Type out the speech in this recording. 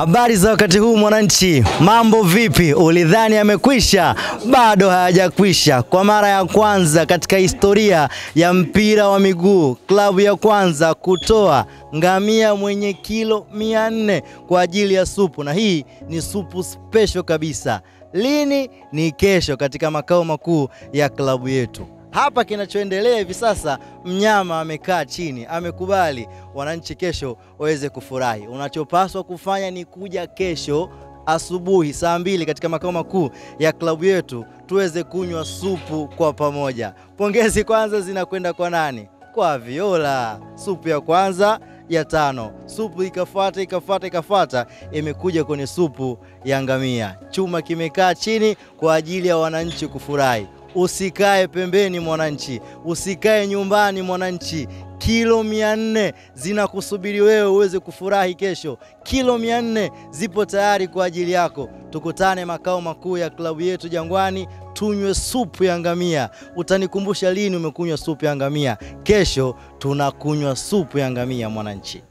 Habari za wakati huu mwananchi, mambo vipi? Ulidhani yamekwisha? Bado hayajakwisha. Kwa mara ya kwanza katika historia ya mpira wa miguu, klabu ya kwanza kutoa ngamia mwenye kilo 400 kwa ajili ya supu, na hii ni supu special kabisa. Lini? Ni kesho katika makao makuu ya klabu yetu. Hapa kinachoendelea hivi sasa, mnyama amekaa chini, amekubali wananchi kesho waweze kufurahi. Unachopaswa kufanya ni kuja kesho asubuhi saa 2 katika makao makuu ya klabu yetu tuweze kunywa supu kwa pamoja. Pongezi kwanza zinakwenda kwa nani? Kwa Viola. Supu ya kwanza ya 5. Supu ikafuata imekuja kwenye supu ya ngamia. Chuma kimekaa chini kwa ajili ya wananchi kufurahi. Usikae pembeni mwananchi, usikae nyumbani mwananchi. Kilo 400 zinakusubiri wewe uweze kufurahi kesho. Kilo 400 zipo tayari kwa ajili yako. Tukutane makao makuu ya klabu yetu Jangwani, tunywe supu ya ngamia. Utanikumbusha lini umekunywa supu ya ngamia? Kesho tunakunywa supu ya ngamia mwananchi.